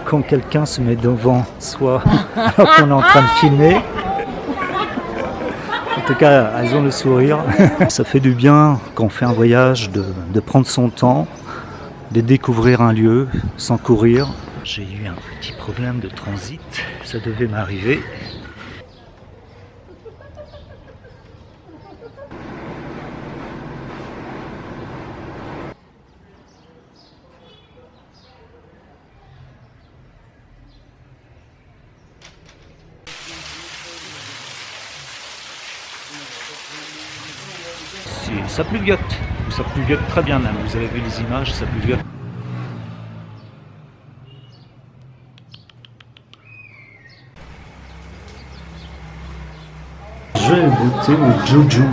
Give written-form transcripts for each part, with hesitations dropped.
quand quelqu'un se met devant soi alors qu'on est en train de filmer. En tout cas, elles ont le sourire. Ça fait du bien quand on fait un voyage de prendre son temps, de découvrir un lieu sans courir. J'ai eu un petit problème de transit, ça devait m'arriver. Ça pluviote, très bien même, vous avez vu les images, ça pluviote. Je vais goûter au Juju.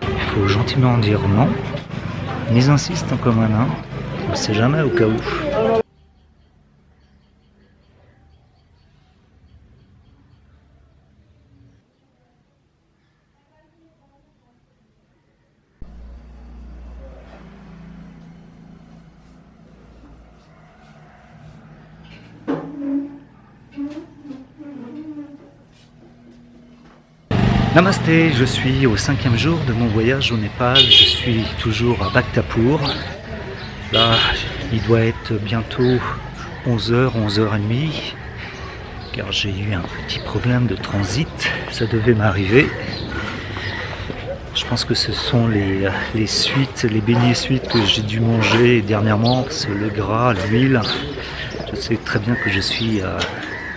Il faut gentiment dire non, mais ils insistent comme un nain. On ne sait jamais au cas où. Namasté, je suis au 5e jour de mon voyage au Népal. Je suis toujours à Bhaktapur. Là, il doit être bientôt 11h, 11h30, car j'ai eu un petit problème de transit, ça devait m'arriver. Je pense que ce sont les suites, les beignets suites que j'ai dû manger dernièrement, parce que le gras, l'huile, je sais très bien que je suis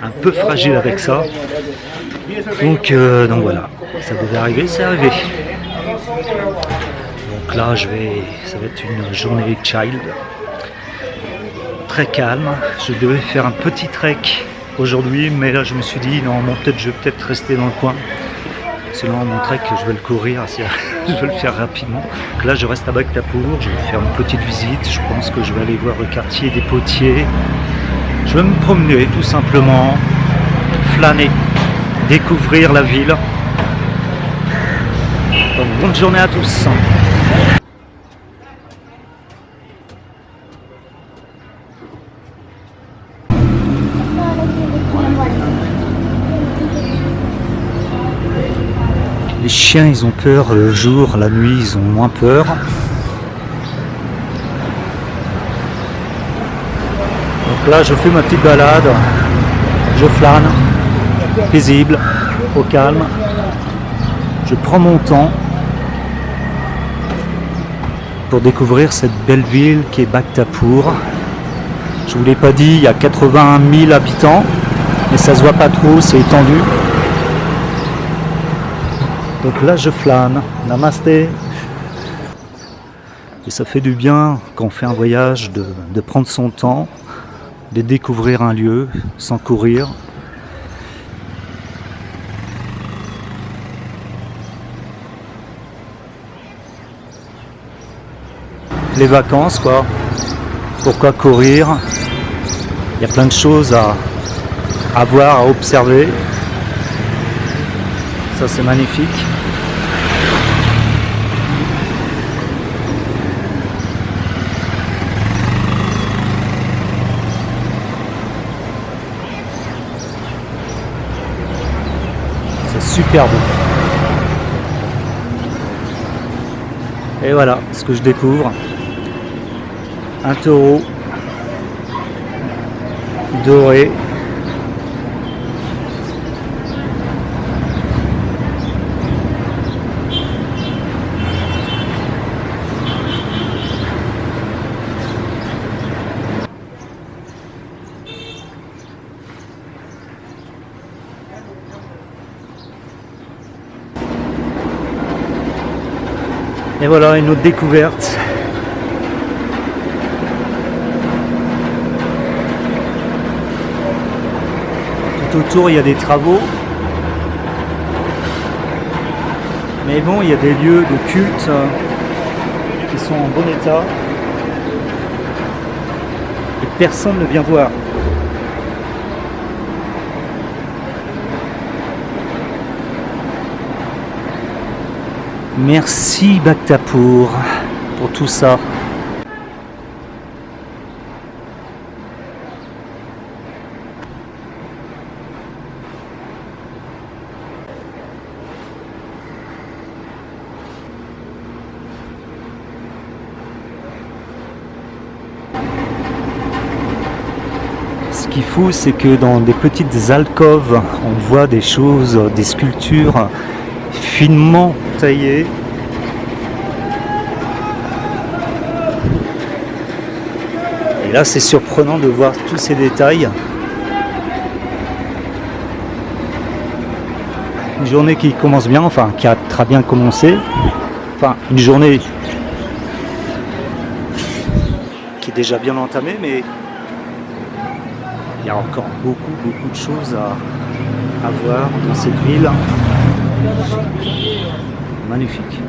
un peu fragile avec ça. Donc voilà, ça devait arriver, c'est arrivé. Donc là, ça va être une journée child, très calme. Je devais faire un petit trek aujourd'hui, mais là je me suis dit, non, je vais peut-être rester dans le coin. Sinon mon trek, je vais le courir, je vais le faire rapidement. Donc là je reste à Bhaktapur, je vais faire une petite visite. Je pense que je vais aller voir le quartier des potiers. Je vais me promener tout simplement, flâner, découvrir la ville. Donc bonne journée à tous. Les chiens, ils ont peur le jour, la nuit, ils ont moins peur. Donc là, je fais ma petite balade, je flâne, paisible, au calme. Je prends mon temps pour découvrir cette belle ville qui est Bhaktapur. Je ne vous l'ai pas dit, il y a 81 000 habitants, mais ça se voit pas trop, c'est étendu. Donc là je flâne, namasté. Et ça fait du bien quand on fait un voyage de prendre son temps, de découvrir un lieu sans courir. Les vacances quoi, pourquoi courir? Il y a plein de choses à voir, à observer. Ça c'est magnifique. C'est super beau. Et voilà ce que je découvre. Un taureau doré. Et voilà une autre découverte. Tout autour il y a des travaux. Mais bon, il y a des lieux de culte qui sont en bon état. Et personne ne vient voir. Merci Bhaktapur pour tout ça. Ce qui est fou, c'est que dans des petites alcôves, on voit des choses, des sculptures finement taillées. Et là, c'est surprenant de voir tous ces détails. Une journée qui commence bien, enfin qui a très bien commencé. Enfin, une journée qui est déjà bien entamée, mais il y a encore beaucoup de choses à voir dans cette ville. Magnifique.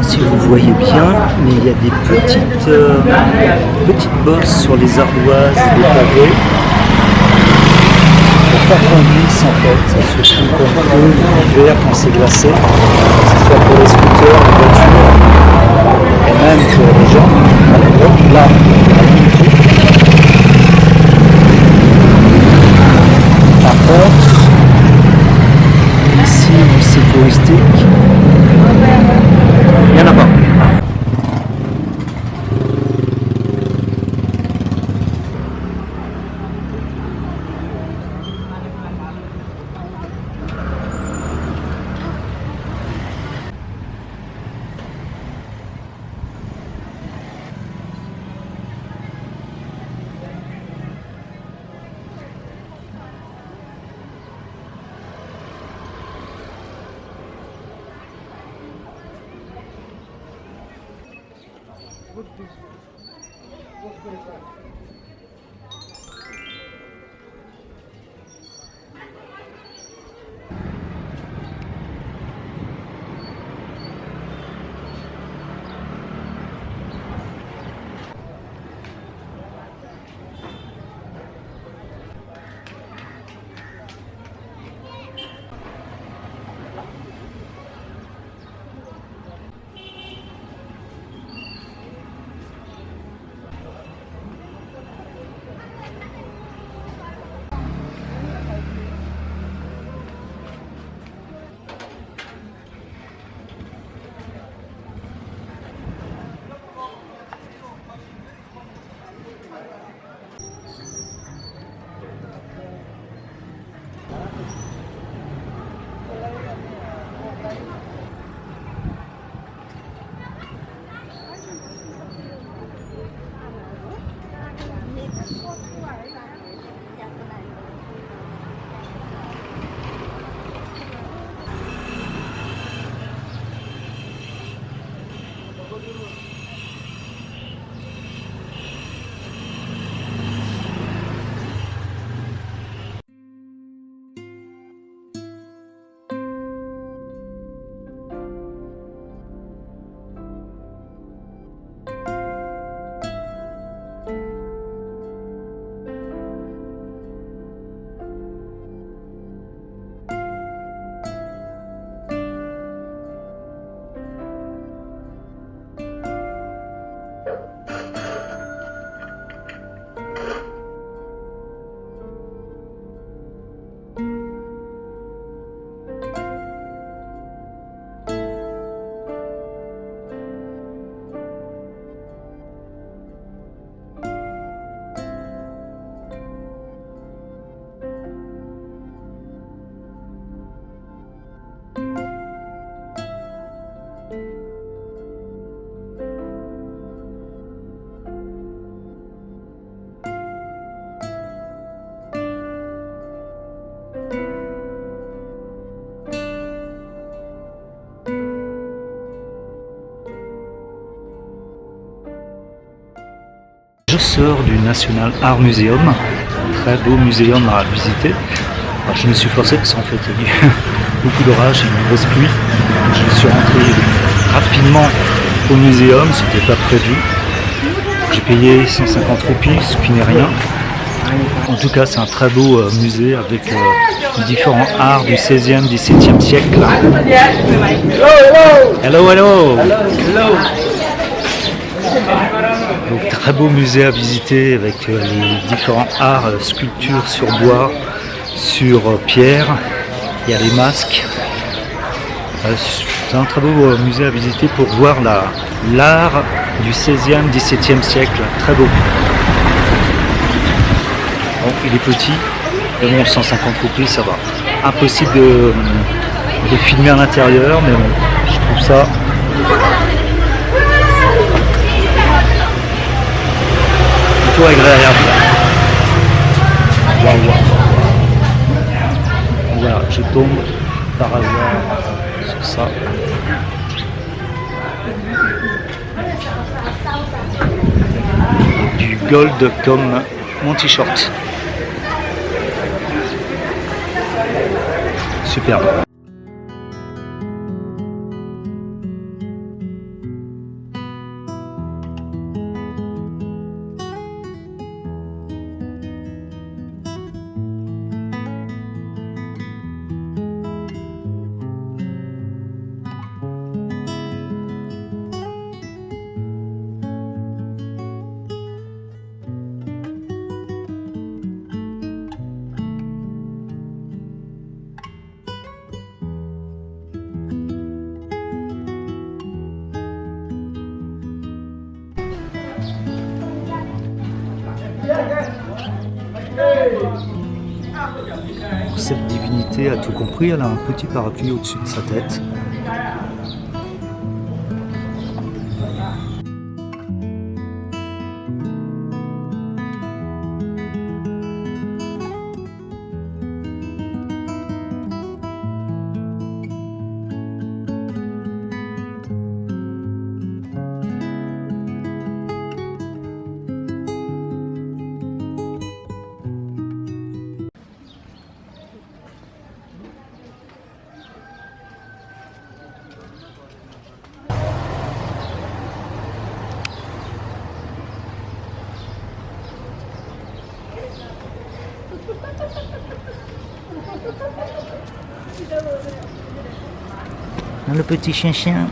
si vous voyez bien, mais il y a des petites bosses sur les ardoises des pavés. Pour pas qu'on glisse en fait, surtout comme l'hiver quand c'est glacé, que ce soit pour les scooters, les voitures, et même pour les gens. Hop là, par contre, ici où c'est touristique, il n'y en a pas. Je sors du National Art Museum, très beau muséum à visiter. Alors, je me suis forcé parce qu'en fait il y a eu beaucoup d'orage et une grosse pluie. Donc, je suis rentré rapidement au muséum, c'était pas prévu. J'ai payé 150 roupies, ce qui n'est rien. En tout cas, c'est un très beau musée avec différents arts du 16e, 17e siècle. Hello, hello. Donc, très beau musée à visiter avec les différents arts, sculptures sur bois, sur pierre. Il y a les masques. C'est un très beau musée à visiter pour voir l'art du 16e, 17e siècle. Très beau. Bon, il est petit, mais bon, 150 roupies, ça va. Impossible de filmer à l'intérieur, mais bon, je trouve ça plutôt agréable. Waouh, waouh. Voilà, je tombe par hasard sur ça. Du gold comme mon t-shirt. Superbe. cette divinité a tout compris, elle a un petit parapluie au-dessus de sa tête. Le petit chien-chien.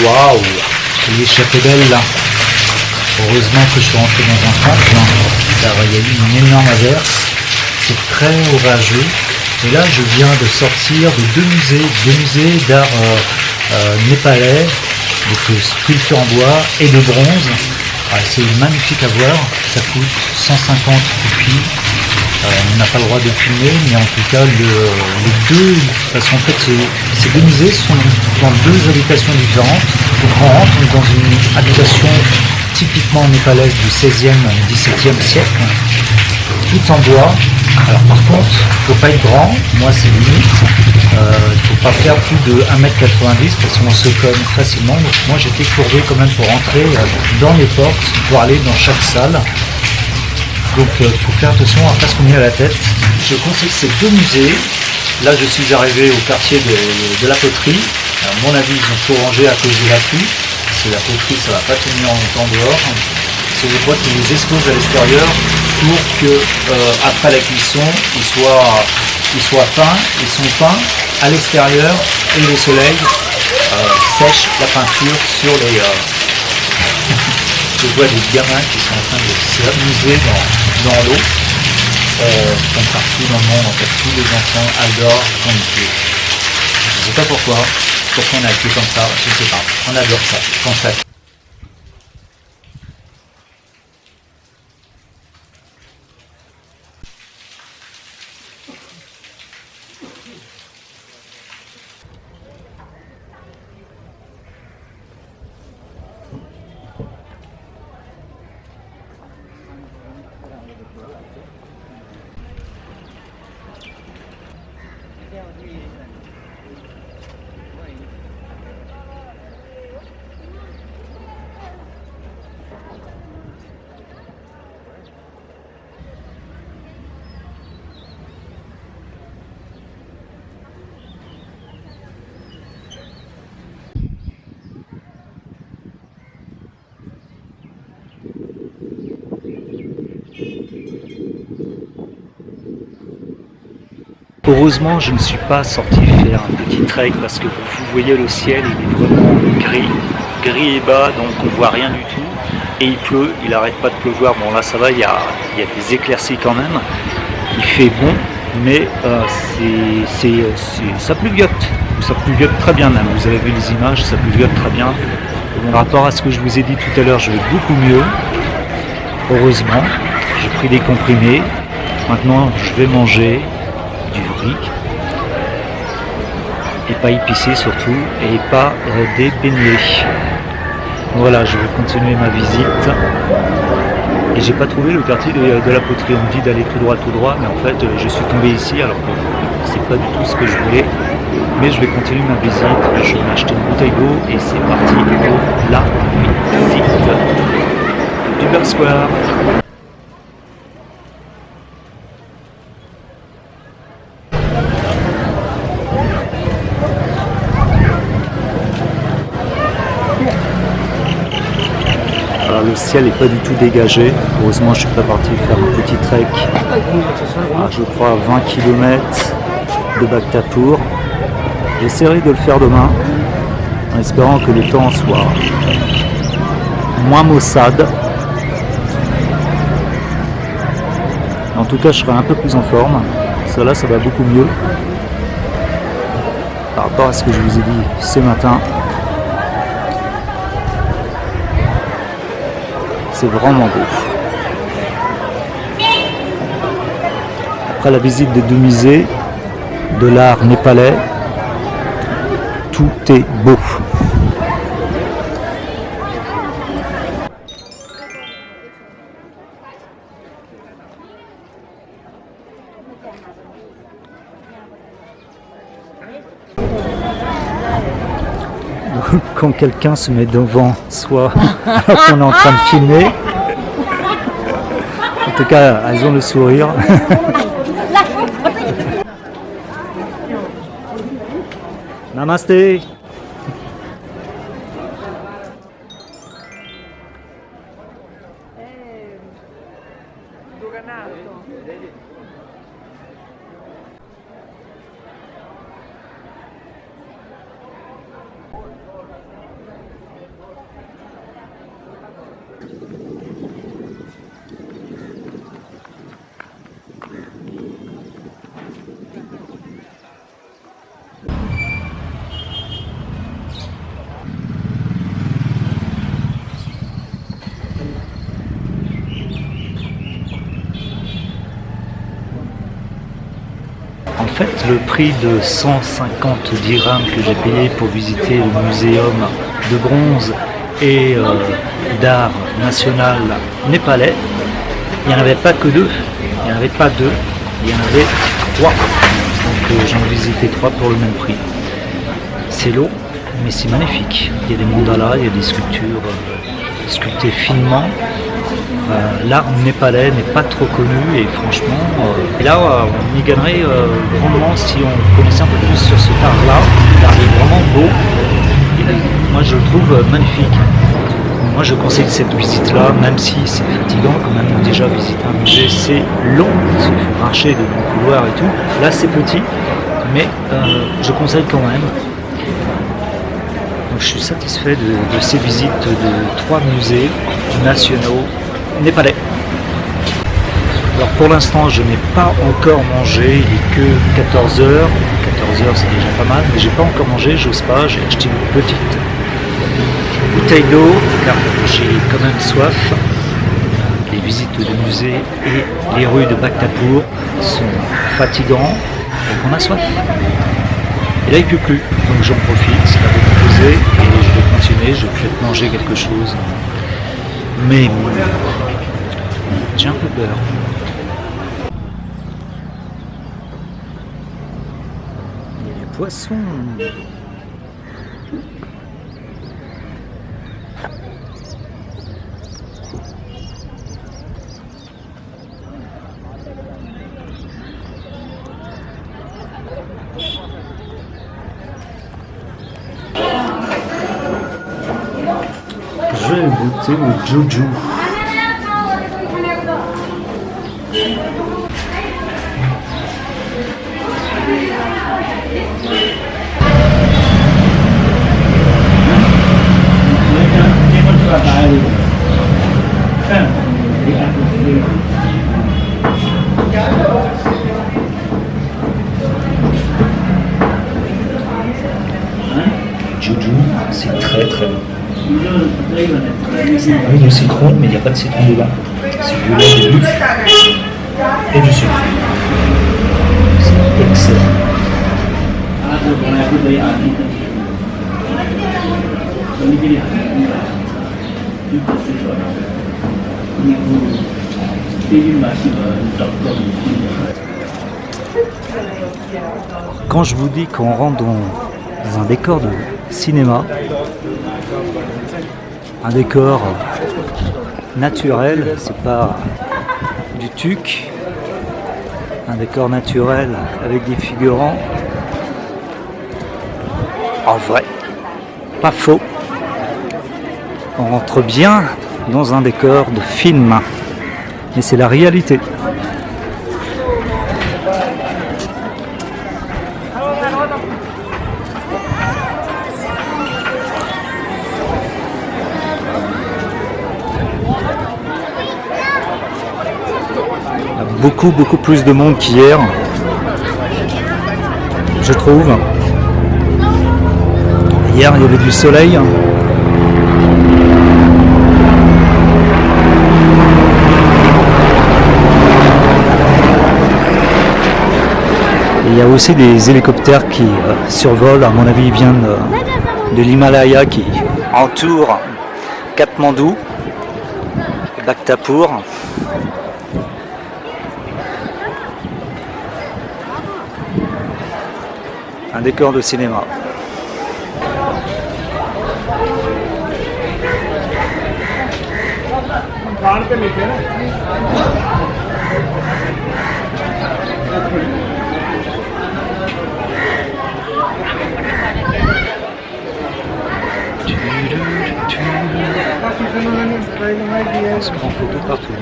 Waouh, elle est échappée belle là. Heureusement que je suis rentré dans un temple, car il y a eu une énorme averse. C'est très orageux. Et là, je viens de sortir de deux musées d'art népalais, donc sculpture en bois et de bronze. C'est magnifique à voir. Ça coûte 150 roupies. On n'a pas le droit de filmer, mais en tout cas, les deux, parce qu'en fait, ces deux musées sont dans deux habitations différentes. Donc on rentre dans une habitation typiquement népalaise du 16e, 17e siècle, tout en bois. Alors par contre, il ne faut pas être grand, moi c'est limite, il ne faut pas faire plus de 1m90 parce qu'on se cogne facilement. Donc moi j'étais courbé quand même pour entrer dans les portes, pour aller dans chaque salle. Donc il faut faire attention à ne pas se cogner à la tête. Je conseille ces deux musées. Là je suis arrivé au quartier de la poterie. À mon avis ils ont tout rangé à cause de la pluie. Parce que la poterie ça ne va pas tenir longtemps dehors. C'est des boîtes qui les exposent à l'extérieur pour que après la cuisson ils soient peints. Ils sont peints à l'extérieur et le soleil sèche la peinture sur les... Je vois des gamins qui sont en train de s'amuser dans l'eau, comme partout dans le monde, en fait, tous les enfants adorent peinture. Je ne sais pas pourquoi on a été comme ça, je ne sais pas, on adore ça, en fait. Heureusement, je ne suis pas sorti faire un petit trek parce que vous voyez le ciel, il est vraiment gris et bas, donc on voit rien du tout. Et il pleut, il n'arrête pas de pleuvoir. Bon là ça va, il y a des éclaircies quand même. Il fait bon, mais ça pluviote. Ça pluviote très bien même. Vous avez vu les images, ça pluviote très bien. Par rapport à ce que je vous ai dit tout à l'heure, je vais beaucoup mieux. Heureusement, j'ai pris des comprimés. Maintenant, je vais manger du riz. Et pas épicé surtout. Et pas des beignets. Voilà, je vais continuer ma visite. Et j'ai pas trouvé le quartier de la poterie. On me dit d'aller tout droit, mais en fait je suis tombé ici alors que c'est pas du tout ce que je voulais. Mais je vais continuer ma visite. Je vais m'acheter une bouteille d'eau et c'est parti pour la visite du Beurre Square. Alors, le ciel n'est pas du tout dégagé. Heureusement, je suis pas parti faire un petit trek à, je crois, 20 km de Bhaktapur. J'essaierai de le faire demain, en espérant que le temps soit moins maussade. En tout cas, je serai un peu plus en forme. Ça là, ça va beaucoup mieux par rapport à ce que je vous ai dit ce matin. C'est vraiment beau. Après la visite des deux musées de l'art népalais, tout est beau. Donc, quand quelqu'un se met devant soi alors qu'on est en train de filmer, en tout cas elles ont le sourire. Namasté. En fait, le prix de 150 dirhams que j'ai payé pour visiter le muséum de bronze et d'art national népalais, il n'y en avait pas que deux, il n'y en avait pas deux, il y en avait trois. Donc j'en ai visité trois pour le même prix. C'est long, mais c'est magnifique. Il y a des mandalas, il y a des sculptures sculptées finement. L'art népalais n'est pas trop connu et franchement, et là on y gagnerait grandement si on connaissait un peu plus sur cet art-là. L'art est vraiment beau et moi je le trouve magnifique. Moi je conseille cette visite-là, même si c'est fatigant quand même. Déjà visiter un musée c'est long, il faut marcher de longs couloirs et tout. Là c'est petit, mais je conseille quand même. Donc je suis satisfait de ces visites de trois musées nationaux népalais. Alors pour l'instant je n'ai pas encore mangé, il est que 14h. 14h c'est déjà pas mal, mais j'ai pas encore mangé, j'ose pas, j'ai acheté une petite bouteille d'eau car j'ai quand même soif. Les visites de musées et les rues de Bhaktapur sont fatigants, donc on a soif. Et là il ne pleut plus, donc j'en profite, ça va décomposer et je vais continuer, je vais peut-être manger quelque chose. Mais j'ai un peu peur. Il y a des poissons. Je vais goûter le joujou. Juju, c'est très très bon. C'est un de citron, mais il n'y a pas de citron dedans. C'est du lait de buff et du sucre. C'est excellent. Quand je vous dis qu'on rentre dans un décor de cinéma, un décor naturel, c'est pas du tuc, un décor naturel avec des figurants, en vrai, pas faux, on rentre bien dans un décor de film, mais c'est la réalité. Beaucoup plus de monde qu'hier, je trouve. Hier il y avait du soleil. Il y a aussi des hélicoptères qui survolent, à mon avis ils viennent de l'Himalaya, qui entourent Katmandou et Bhaktapur. Un décor de cinéma. On se prend en photo partout.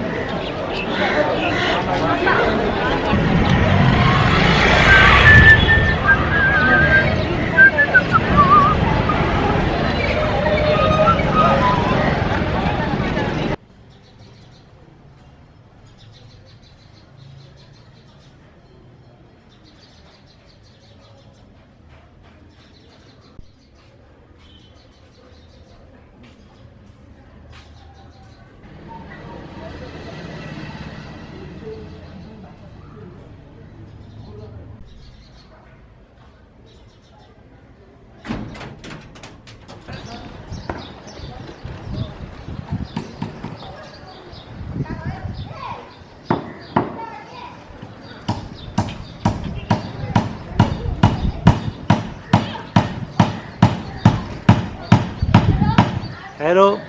Hello.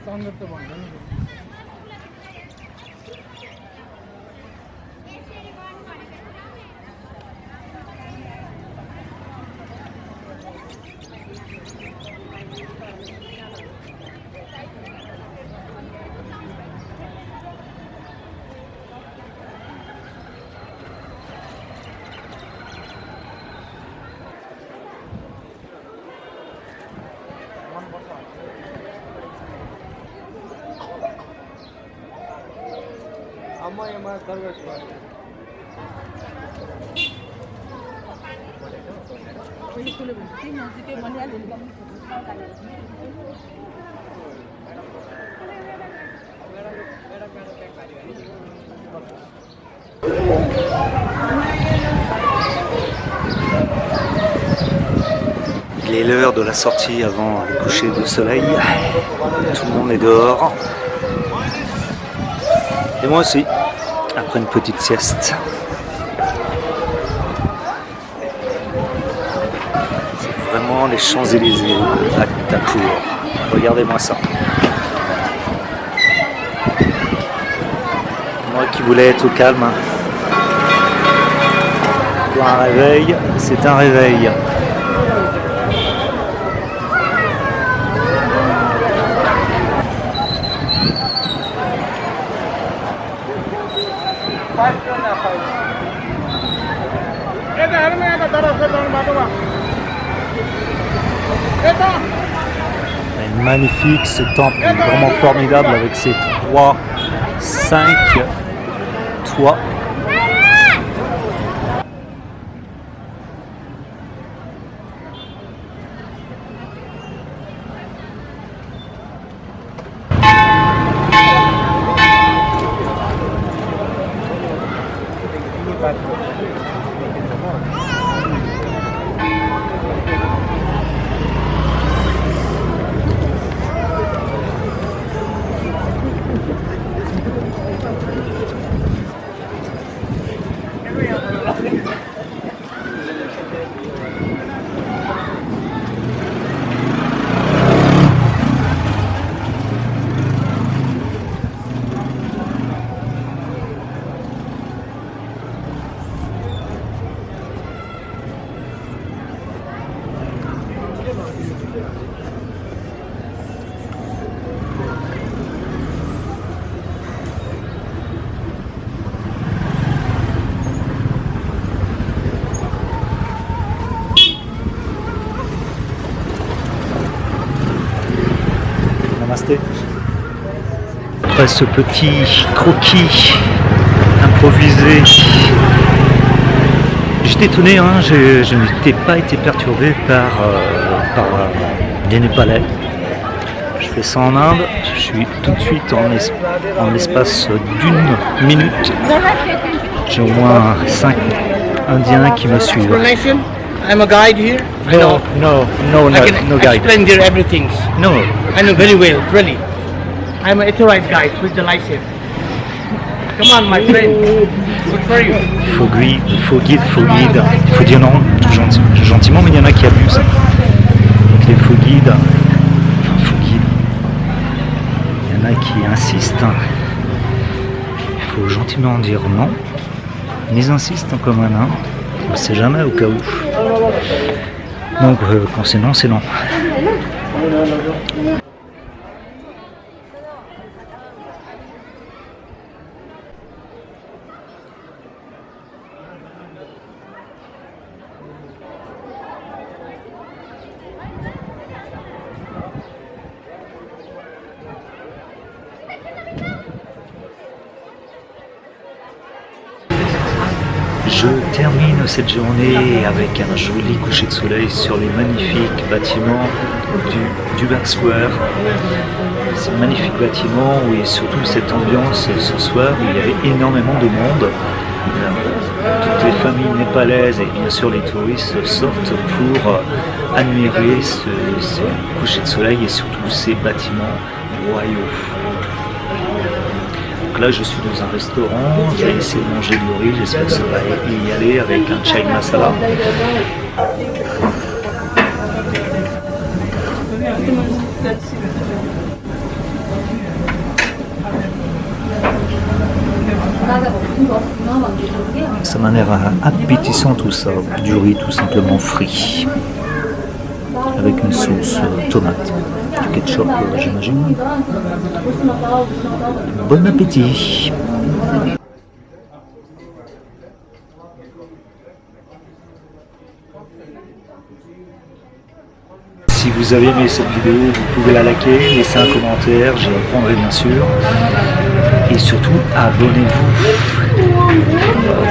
सांगत भांडण अम्मा एमा Sarvesh Il est l'heure de la sortie avant le coucher de soleil. Tout le monde est dehors. Et moi aussi, après une petite sieste. C'est vraiment les Champs-Élysées de Bactapour. Regardez-moi ça. Moi qui voulais être au calme. Pour un réveil, c'est un réveil. Magnifique ce temple, vraiment formidable avec ses 5 toits. Namasté. Après ce petit croquis improvisé, j'étais étonné, hein, je n'étais pas été perturbé par des Népalais. Je fais ça en Inde, je suis tout de suite en l'espace d'une minute. J'ai au moins 5 Indiens qui me suivent. I'm a guide here. No guide. Explain there everything. No. I know very well, really. I'm an authorized guide with the license. Come on, my friend. Good for you. Faux guide. Il faut dire non, gentiment, mais il y en a qui abusent. Donc les faux guides, il y en a qui insistent. Il faut gentiment dire non, mais ils insistent comme un nain. On ne sait jamais au cas où. Donc quand c'est non, c'est non. Je termine cette journée avec un joli coucher de soleil sur les magnifiques bâtiments du Dubai Square. Ces magnifiques bâtiments où il y a surtout cette ambiance ce soir où il y avait énormément de monde. Toutes les familles népalaises et bien sûr les touristes sortent pour admirer ce coucher de soleil et surtout ces bâtiments royaux. Donc là je suis dans un restaurant, je vais essayer de manger du riz, j'espère que ça va y aller avec un chai masala. Ça m'a l'air appétissant tout ça, du riz tout simplement frit, avec une sauce tomate, du ketchup j'imagine. Bon appétit! Si vous avez aimé cette vidéo, vous pouvez la liker, laisser un commentaire, j'y répondrai bien sûr. Et surtout, abonnez-vous.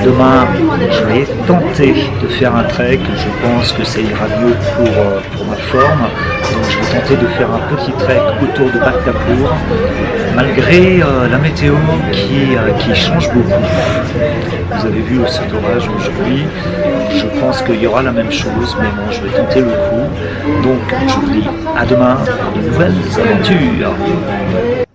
Demain, je vais tenter de faire un trek. Je pense que ça ira mieux pour ma forme. Donc je vais tenter de faire un petit trek autour de Bhaktapur, malgré la météo qui change beaucoup. Vous avez vu cet orage aujourd'hui. Je pense qu'il y aura la même chose, mais bon, je vais tenter le coup. Donc je vous dis à demain pour de nouvelles aventures.